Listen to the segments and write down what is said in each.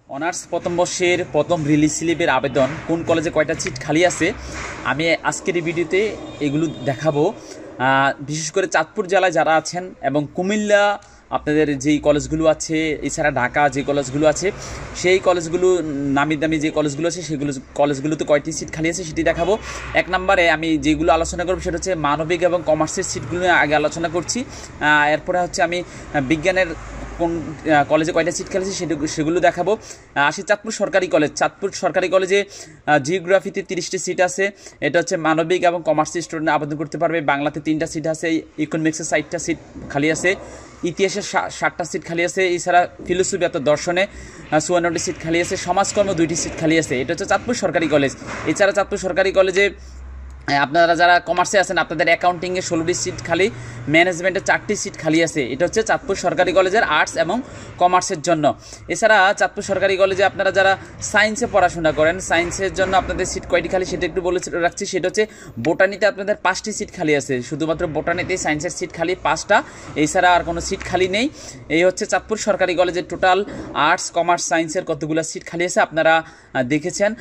Honours প্রথম বর্ষের প্রথম রিলিজ স্লিপের আবেদন কোন কলেজে কয়টা সিট খালি আছে আমি আজকের এই ভিডিওতে এগুলো দেখাবো। বিশেষ করে চাঁদপুর জেলায় যারা আছেন এবং কুমিল্লা আপনাদের যেই কলেজগুলো আছে, এছাড়া ঢাকা যে কলেজগুলো আছে, সেই কলেজগুলো নামি দামি যে কলেজগুলো আছে সেগুলো কলেজগুলোতে কয়টি সিট খালি আছে সেটি দেখাবো। এক নম্বরে আমি যেগুলো আলোচনা করব সেটা হচ্ছে মানবিক এবং কমার্সের সিটগুলো আগে আলোচনা করছি। এরপরে হচ্ছে আমি বিজ্ঞানের কোন কলেজে কয়টা সিট খালি আছে সেগুলো দেখাবো। আসি চাঁদপুর সরকারি কলেজ। চাঁদপুর সরকারি কলেজে জিওগ্রাফিতে 30টি সিট আছে। এটা হচ্ছে মানবিক এবং কমার্সের স্টুডেন্ট আবেদন করতে পারবে। বাংলাতে 3টা সিট আছে, ইকোনমিক্সের 60টা সিট খালি আছে, ইতিহাসে 60টা সিট খালি আছে, এছাড়া ফিলোসফি অর্থাৎ দর্শনে 54টি সিট খালি আছে, সমাজকর্ম 2টি সিট খালি আছে। এটা হচ্ছে চাঁদপুর সরকারি কলেজ। এছাড়া চাঁদপুর সরকারি কলেজে আপনারা যারা কমার্সে আছেন আপনাদের অ্যাকাউন্টিংয়ে 16টি সিট খালি, ম্যানেজমেন্টে 4টি সিট খালি আছে। এটা হচ্ছে চাঁদপুর সরকারি কলেজের আর্টস এবং কমার্সের জন্য। এছাড়া চাঁদপুর সরকারি কলেজে আপনারা যারা সায়েন্সে পড়াশোনা করেন, সায়েন্সের জন্য আপনাদের সিট কয়টি খালি সেটা একটু বলে রাখছি। সেটা হচ্ছে বোটানিতে আপনাদের 5টি সিট খালি আছে, শুধুমাত্র বোটানিতেই সায়েন্সের সিট খালি 5টা, এছাড়া আর কোনো সিট খালি নেই। এই হচ্ছে চাঁদপুর সরকারি কলেজের টোটাল আর্টস কমার্স সায়েন্সের কতগুলো সিট খালি আছে আপনারা দেখেছেন।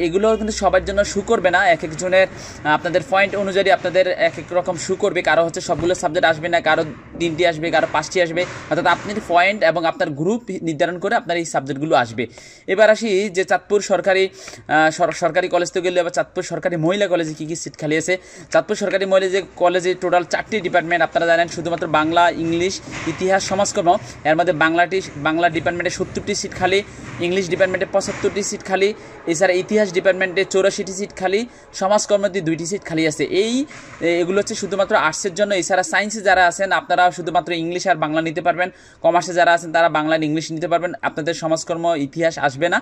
এগুলো কিন্তু সবার জন্য শু করবে না, এক একজনের আপনাদের পয়েন্ট অনুযায়ী আপনাদের এক এক রকম শু করবে। কারো হচ্ছে সবগুলো সাবজেক্ট আসবে না, কারো 3টি আসবে, কারো 5টি আসবে, অর্থাৎ আপনার পয়েন্ট এবং আপনার গ্রুপ নির্ধারণ করে আপনার এই সাবজেক্টগুলো আসবে। এবার আসি যে চাঁদপুর সরকারি কলেজ তো গেলে এবার চাঁদপুর সরকারি মহিলা কলেজে কী কী সিট খালি আছে। চাঁদপুর সরকারি মহিলা কলেজে টোটাল 4টি ডিপার্টমেন্ট আপনারা জানেন, শুধুমাত্র বাংলা, ইংলিশ, ইতিহাস, সমাজকর্ম। এর মধ্যে বাংলা ডিপার্টমেন্টে 70টি সিট খালি, ইংলিশ ডিপার্টমেন্টে 75টি সিট খালি, এছাড়া ইতিহাস ডিপার্টমেন্টে 84টি সিট খালি, সমাজকর্মতে 2টি সিট খালি আছে। এগুলো হচ্ছে শুধুমাত্র আর্টসের জন্য। এছাড়া সায়েন্সে যারা আছেন আপনারা শুধুমাত্র ইংলিশ আর বাংলা নিতে পারবেন, কমার্সে যারা আছেন তারা বাংলা আর ইংলিশ নিতে পারবেন, আপনাদের সমাজকর্ম ইতিহাস আসবে না।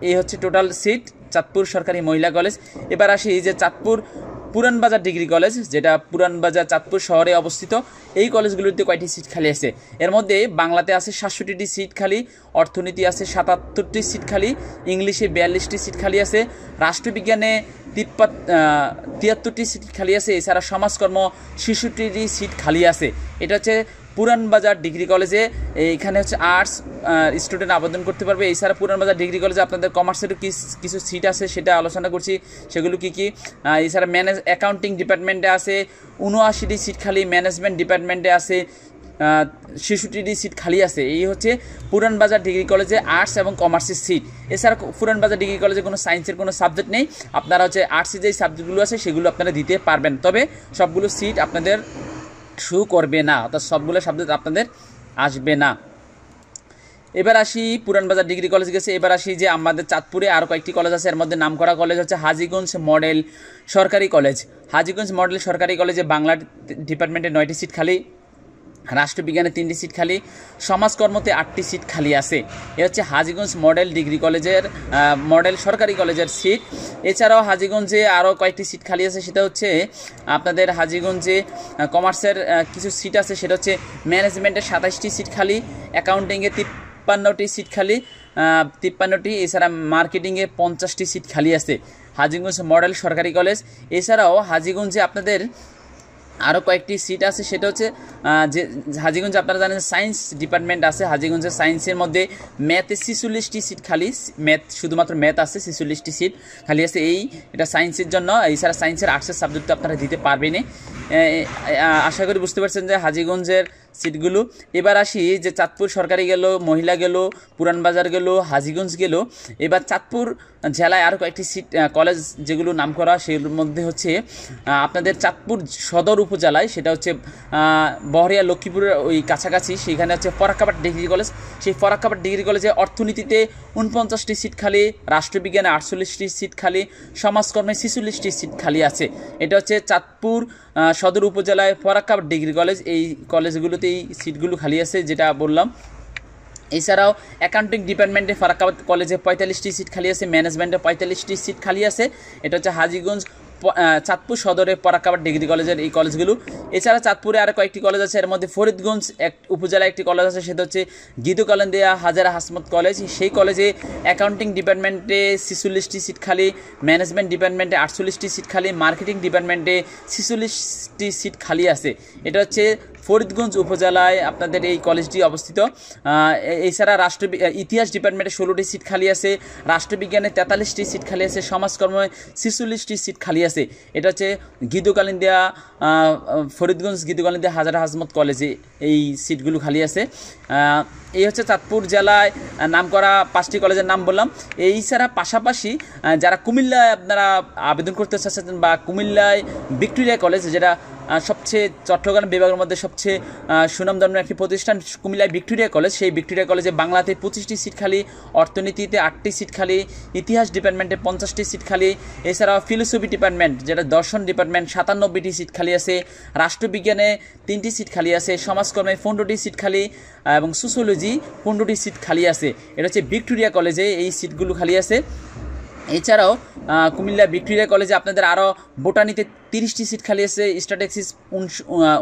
এই হচ্ছে টোটাল সিট চাঁদপুর সরকারি মহিলা কলেজ। এবার আসি যে চাঁদপুর পুরানবাজার ডিগ্রি কলেজ, যেটা পুরানবাজার চাঁদপুর শহরে অবস্থিত। এই কলেজগুলিতে কয়টি সিট খালি আছে? এর মধ্যে বাংলাতে আছে 67টি সিট খালি, অর্থনীতি আছে 77টি সিট খালি, ইংলিশে 42টি সিট খালি আছে, রাষ্ট্রবিজ্ঞানে 73টি সিট খালি আছে, এছাড়া সমাজকর্ম 66টি সিট খালি আছে। এটা হচ্ছে পুরানবাজার ডিগ্রি কলেজে। এইখানে হচ্ছে আর্টস স্টুডেন্ট আবেদন করতে পারবে। এছাড়া পুরানবাজার ডিগ্রি কলেজে আপনাদের কমার্সের কিছু সিট আছে, সেটা আলোচনা করছি সেগুলো কী কী। এছাড়া অ্যাকাউন্টিং ডিপার্টমেন্টে আছে 79টি সিট খালি, ম্যানেজমেন্ট ডিপার্টমেন্টে আছে 66টি সিট খালি আছে। এই হচ্ছে পুরানবাজার ডিগ্রি কলেজে আর্টস এবং কমার্সের সিট। এছাড়া পুরানবাজার ডিগ্রি কলেজে কোনো সায়েন্সের কোনো সাবজেক্ট নেই, আপনারা হচ্ছে আর্টসের যেই সাবজেক্টগুলো আছে সেগুলো আপনারা দিতে পারবেন, তবে সবগুলো সিট আপনাদের শু করবে না, অর্থাৎ সবগুলো সাবজেক্ট আপনাদের আসবে না। এবার আসি পুরানবাজার ডিগ্রি কলেজ গেছে। এবার আসি যে আমাদের চাঁদপুরে আরও কয়েকটি কলেজ আছে, এর মধ্যে নামকরা কলেজ হচ্ছে হাজীগঞ্জ মডেল সরকারি কলেজ। হাজীগঞ্জ মডেল সরকারি কলেজে বাংলা ডিপার্টমেন্টে 9টি সিট খালি, রাষ্ট্রবিজ্ঞানে 3টি সিট খালি, সমাজকর্মতে 8টি সিট খালি আছে। এ হচ্ছে হাজীগঞ্জ মডেল ডিগ্রি কলেজের মডেল সরকারি কলেজের সিট। এছাড়াও হাজীগঞ্জে আরও কয়েকটি সিট খালি আছে, সেটা হচ্ছে আপনাদের হাজীগঞ্জে কমার্সের কিছু সিট আছে, সেটা হচ্ছে ম্যানেজমেন্টে 27টি সিট খালি, অ্যাকাউন্টিংয়ে 53টি সিট খালি, 53টি, এছাড়া মার্কেটিংয়ে 50টি সিট খালি আছে হাজীগঞ্জ মডেল সরকারি কলেজ। এছাড়াও হাজীগঞ্জে আপনাদের আরও কয়েকটি সিট আছে, সেটা হচ্ছে যে হাজীগঞ্জে আপনারা জানেন সায়েন্স ডিপার্টমেন্ট আছে। হাজীগঞ্জের সায়েন্সের মধ্যে ম্যাথে 46টি সিট খালি, শুধুমাত্র ম্যাথ আছে, 46টি সিট খালি আছে। এটা সায়েন্সের জন্য। এছাড়া সায়েন্সের আর্টসের সাবজেক্ট আপনারা দিতে পারবেন। আশা করি বুঝতে পারছেন যে হাজীগঞ্জের সিটগুলো। এবার আসি যে চাঁদপুর সরকারি গেল, মহিলা গেল, পুরানবাজার গেল, হাজীগঞ্জ গেল। এবার চাঁদপুর জেলায় আরও কয়েকটি সিট কলেজ যেগুলো নাম করা, সেগুলোর মধ্যে হচ্ছে আপনাদের চাঁদপুর সদর উপজেলায়, সেটা হচ্ছে বহরিয়া লক্ষ্মীপুরের ওই কাছাকাছি, সেখানে হচ্ছে ফরাক্কাবাদ ডিগ্রি কলেজ। সেই ফরাক্কাবাদ ডিগ্রি কলেজে অর্থনীতিতে 49টি সিট খালি, রাষ্ট্রবিজ্ঞানে 48টি সিট খালি, সমাজকর্মে 46টি সিট খালি আছে। এটা হচ্ছে চাঁদপুর সদর উপজেলায় ফরাক্কাবাদ ডিগ্রি কলেজ। এই কলেজগুলোতেই সিটগুলো খালি আছে যেটা বললাম। এছাড়াও অ্যাকাউন্টিং ডিপার্টমেন্টে ফরাক্কাবাদ কলেজে 45টি সিট খালি আছে, ম্যানেজমেন্টে 45টি সিট খালি আছে। এটা হচ্ছে হাজীগঞ্জ চাঁদপুর সদরে ফরাক্কাবাদ ডিগ্রি কলেজের এই কলেজগুলো। এছাড়া চাঁদপুরে আরও কয়েকটি কলেজ আছে, এর মধ্যে ফরিদগঞ্জ উপজেলায় একটি কলেজ আছে, সেটা হচ্ছে গীতু কলেন্দিয়া হাজারা হাসমত কলেজ। সেই কলেজে অ্যাকাউন্টিং ডিপার্টমেন্টে 46টি সিট খালি, ম্যানেজমেন্ট ডিপার্টমেন্টে 48টি সিট খালি, মার্কেটিং ডিপার্টমেন্টে 46টি সিট খালি আছে। এটা হচ্ছে ফরিদগঞ্জ উপজেলায় আপনাদের এই কলেজটি অবস্থিত। এছাড়া ইতিহাস ডিপার্টমেন্টে 16টি সিট খালি আছে, রাষ্ট্রবিজ্ঞানে 43টি সিট খালি আছে, সমাজকর্মে 46টি সিট খালি আছে। এটা হচ্ছে গিদুকালিন্দিয়া ফরিদগঞ্জ গিদুকালিন্দিয়া হাজার হাজমত কলেজে এই সিটগুলো খালি আছে। এই হচ্ছে চাঁদপুর জেলায় নামকরা 5টি কলেজের নাম বললাম। এই ছাড়া পাশাপাশি যারা কুমিল্লায় আপনারা আবেদন করতে চাচ্ছেন বা কুমিল্লায় ভিক্টোরিয়া কলেজ, যেটা সবচেয়ে চট্টগ্রাম বিভাগের মধ্যে সবচেয়ে সুনামধন্য একটি প্রতিষ্ঠান কুমিল্লায় ভিক্টোরিয়া কলেজ, সেই ভিক্টোরিয়া কলেজে বাংলাতে 25টি সিট খালি, অর্থনীতিতে 8টি সিট খালি, ইতিহাস ডিপার্টমেন্টে 50টি সিট খালি, এছাড়াও ফিলোসফি ডিপার্টমেন্ট যেটা দর্শন ডিপার্টমেন্ট 97টি সিট খালি আছে, রাষ্ট্রবিজ্ঞানে 3টি সিট খালি আছে, সমাজকর্মে 15টি সিট খালি এবং সোশিওলজি 15টি সিট খালি আছে। এটা হচ্ছে ভিক্টোরিয়া কলেজে এই সিটগুলো খালি আছে। এছাড়াও কুমিল্লা ভিক্টোরিয়া কলেজে আপনাদের আরও বোটানিতে 30টি সিট খালি আছে, স্ট্যাটিস্টিক্স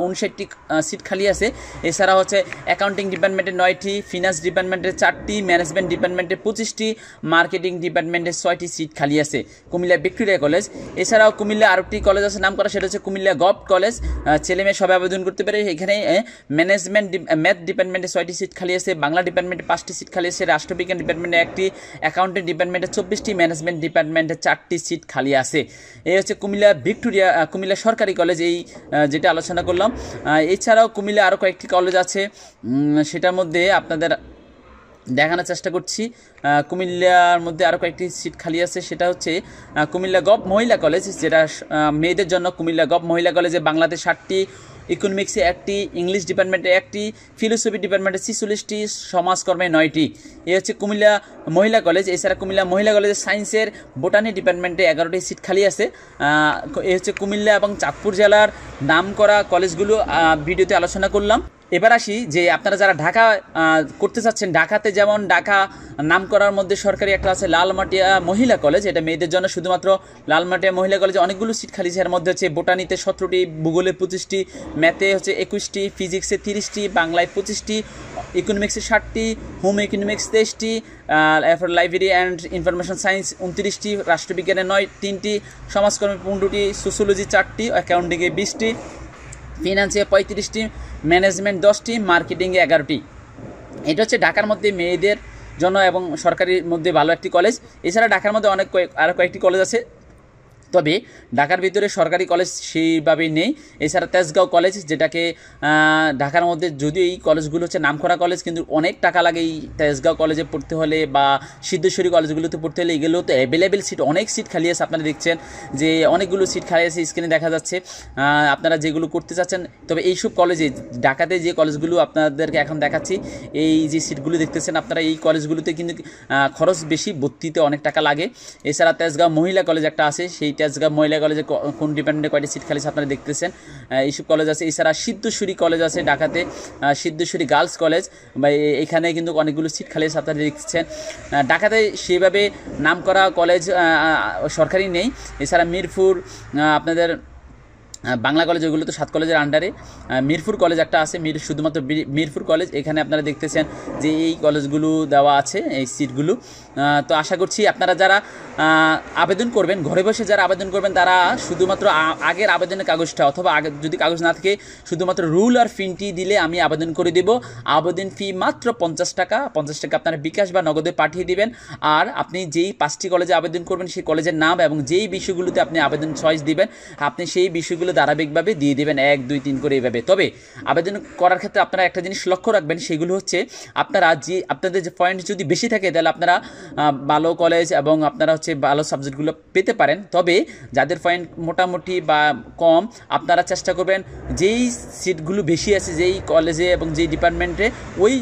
59টি সিট খালি আছে। এছাড়া হচ্ছে অ্যাকাউন্টিং ডিপার্টমেন্টে 9টি, ফিনান্স ডিপার্টমেন্টে 4টি, ম্যানেজমেন্ট ডিপার্টমেন্টে 25টি, মার্কেটিং ডিপার্টমেন্টে 6টি সিট খালি আছে কুমিল্লা ভিক্টোরিয়া কলেজ। এছাড়াও কুমিল্লা আরেকটি কলেজ আছে নাম করা, সেটা হচ্ছে কুমিল্লা গভ কলেজ, ছেলেমেয়ে সবাই আবেদন করতে পারে। এখানে ম্যাথ ডিপার্টমেন্টে 6টি সিট খালি আছে, বাংলা ডিপার্টমেন্টে 5টি সিট খালি আছে, রাষ্ট্রবিজ্ঞান ডিপার্টমেন্টে 1টি, অ্যাকাউন্টিং ডিপার্টমেন্টে 24টি, ম্যানেজমেন্ট ডিপার্টমেন্টে 4টি সিট খালি আছে। এই হচ্ছে কুমিল্লা সরকারি কলেজ, এই যেটা আলোচনা করলাম। এছাড়াও কুমিল্লা আরও কয়েকটি কলেজ আছে, সেটার মধ্যে আপনাদের দেখানোর চেষ্টা করছি। কুমিল্লার মধ্যে আরও কয়েকটি সিট খালি আছে, সেটা হচ্ছে কুমিল্লা গভ মহিলা কলেজ, যেটা মেয়েদের জন্য। কুমিল্লা গভ মহিলা কলেজে বাংলাতে 60টি, ইকোনমিক্সে 1টি, ইংলিশ ডিপার্টমেন্টে 1টি, ফিলোসফি ডিপার্টমেন্টে 46টি, সমাজকর্মে 9টি। এই হচ্ছে কুমিল্লা মহিলা কলেজ। এছাড়া কুমিল্লা মহিলা কলেজে সায়েন্সের বোটানি ডিপার্টমেন্টে 11টি সিট খালি আছে। এই হচ্ছে কুমিল্লা এবং চাঁদপুর জেলার নামকরা কলেজগুলো ভিডিওতে আলোচনা করলাম। এবার আসি যে আপনারা যারা ঢাকা করতে চাচ্ছেন, ঢাকাতে যেমন ঢাকা নাম করার মধ্যে সরকারি একটা আছে লালমাটিয়া মহিলা কলেজ, এটা মেয়েদের জন্য শুধুমাত্র। লালমাটিয়া মহিলা কলেজে অনেকগুলো সিট খালি আছে, এর মধ্যে হচ্ছে বোটানিতে 17টি, ভূগোলে 25টি, ম্যাথে হচ্ছে 21টি, ফিজিক্সে 30টি, বাংলায় 25টি, ইকোনমিক্সে 60টি, হোম ইকোনমিক্স 23টি, এরপর লাইব্রেরি অ্যান্ড ইনফরমেশন সায়েন্স 29টি, রাষ্ট্রবিজ্ঞানে 3টি, সমাজকর্মে 15টি, সোশিওলজি 4টি, অ্যাকাউন্টিংয়ে 20টি, ফিনান্সে 35টি, ম্যানেজমেন্ট 10টি, মার্কেটিংয়ে 11টি। এটা হচ্ছে ঢাকার মধ্যে মেয়েদের জন্য এবং সরকারির মধ্যে ভালো একটি কলেজ। এছাড়া ঢাকার মধ্যে আরও কয়েকটি কলেজ আছে, তবে ঢাকার ভিতরে সরকারি কলেজ সেইভাবেই নেই। এছাড়া তেজগাঁও কলেজ, যেটাকে ঢাকার মধ্যে যদিও এই কলেজগুলো হচ্ছে নামকরা কলেজ, কিন্তু অনেক টাকা লাগে এই তেজগাঁও কলেজে পড়তে হলে বা সিদ্ধেশ্বরী কলেজগুলোতে পড়তে হলে। এগুলো তো অ্যাভেলেবেল সিট, অনেক সিট খালি আছে। আপনারা দেখছেন যে অনেকগুলো সিট খালি আছে, স্ক্রিনে দেখা যাচ্ছে। আপনারা যেগুলো করতে চাচ্ছেন, তবে এইসব কলেজে ঢাকাতে যে কলেজগুলো আপনাদেরকে এখন দেখাচ্ছি, এই যে সিটগুলো দেখতেছেন আপনারা, এই কলেজগুলোতে কিন্তু খরচ বেশি, ভর্তিতে অনেক টাকা লাগে। এছাড়া তেজগাঁও মহিলা কলেজ একটা আছে, সেই তেজগাঁও মহিলা কলেজে কোন ডিপার্টমেন্টে কয়টি সিট খালি আছে আপনারা দেখতেছেন, এইসব কলেজ আছে। এছাড়া সিদ্ধেশ্বরী কলেজ আছে ঢাকাতে, সিদ্ধেশ্বরী গার্লস কলেজ, বা এখানে কিন্তু অনেকগুলো সিট খালি আছে আপনারা দেখতেছেন। ঢাকাতে সেভাবে নামকরা কলেজ সরকারি নেই। এছাড়া মিরপুর আপনাদের বাংলা কলেজ, ওইগুলো তো 7 কলেজের আন্ডারে। মিরপুর কলেজ একটা আছে, শুধুমাত্র মিরপুর কলেজ, এখানে আপনারা দেখতেছেন যে এই কলেজগুলো দেওয়া আছে, এই সিটগুলো। তো আশা করছি আপনারা যারা আবেদন করবেন, ঘরে বসে যারা আবেদন করবেন, তারা শুধুমাত্র আগের আবেদনের কাগজটা, অথবা আগে যদি কাগজ না থাকে শুধুমাত্র রুল আর ফিনটি দিলে আমি আবেদন করে দেব। আবেদন ফি মাত্র 50 টাকা। 50 টাকা আপনারা বিকাশ বা নগদে পাঠিয়ে দিবেন। আর আপনি যেই 5টি কলেজে আবেদন করবেন, সেই কলেজের নাম এবং যেই বিষয়গুলোতে আপনি আবেদন চয়েস দিবেন, আপনি সেই বিষয়গুলো ধারাবাহিকভাবে দিয়ে দেবেন 1, 2, 3 করে এইভাবে। তবে আবেদন করার ক্ষেত্রে আপনারা একটা জিনিস লক্ষ্য রাখবেন, সেগুলো হচ্ছে আপনাদের যে পয়েন্ট যদি বেশি থাকে, তাহলে আপনারা ভালো কলেজ এবং আপনারা হচ্ছে ভালো সাবজেক্টগুলো পেতে পারেন। তবে যাদের পয়েন্ট মোটামুটি বা কম, আপনারা চেষ্টা করবেন যেই সিটগুলো বেশি আছে যেই কলেজে এবং যেই ডিপার্টমেন্টে, ওই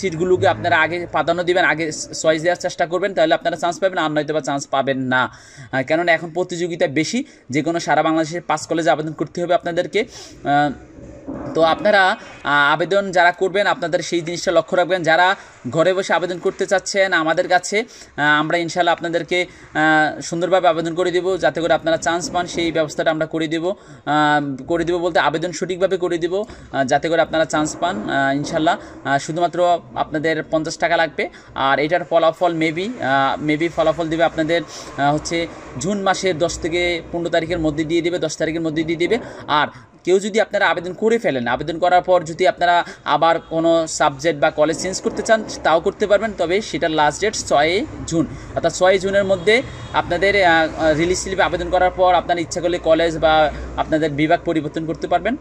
সিটগুলোকে আপনারা আগে প্রাধান্য দিবেন, আগে চয়েস দেওয়ার চেষ্টা করবেন, তাহলে আপনারা চান্স পাবেন, আর নয়তো বা চান্স পাবেন না। কেননা এখন প্রতিযোগিতা বেশি, যে কোনো সারা বাংলাদেশের 5 কলেজে আবেদন করতে হবে আপনাদেরকে। তো আপনারা আবেদন যারা করবেন, আপনাদের সেই জিনিসটা লক্ষ্য রাখবেন। যারা ঘরে বসে আবেদন করতে চাচ্ছেন আমাদের কাছে, আমরা ইনশাল্লাহ আপনাদেরকে সুন্দরভাবে আবেদন করে দেব, যাতে করে আপনারা চান্স পান, সেই ব্যবস্থাটা আমরা করে দেব বলতে আবেদন সঠিকভাবে করে দেব, যাতে করে আপনারা চান্স পান ইনশাল্লাহ। শুধুমাত্র আপনাদের 50 টাকা লাগবে। আর এটার ফলাফল মেবি ফলাফল দেবে আপনাদের হচ্ছে জুন মাসের 10 থেকে 15 তারিখের মধ্যে দিয়ে দেবে, 10 তারিখের মধ্যে দিয়ে দেবে। আর কেউ যদি আপনারা আবেদন করে ফেলেন, আবেদন করার পর যদি আপনারা আবার কোনো সাবজেক্ট বা কলেজ চেঞ্জ করতে চান তাও করতে পারবেন, তবে সেটার লাস্ট ডেট 6 জুন, অর্থাৎ 6 জুনের মধ্যে আপনাদের রিলিজ স্লিপে আবেদন করার পর আপনারা ইচ্ছা করলে কলেজ বা আপনাদের বিভাগ পরিবর্তন করতে পারবেন।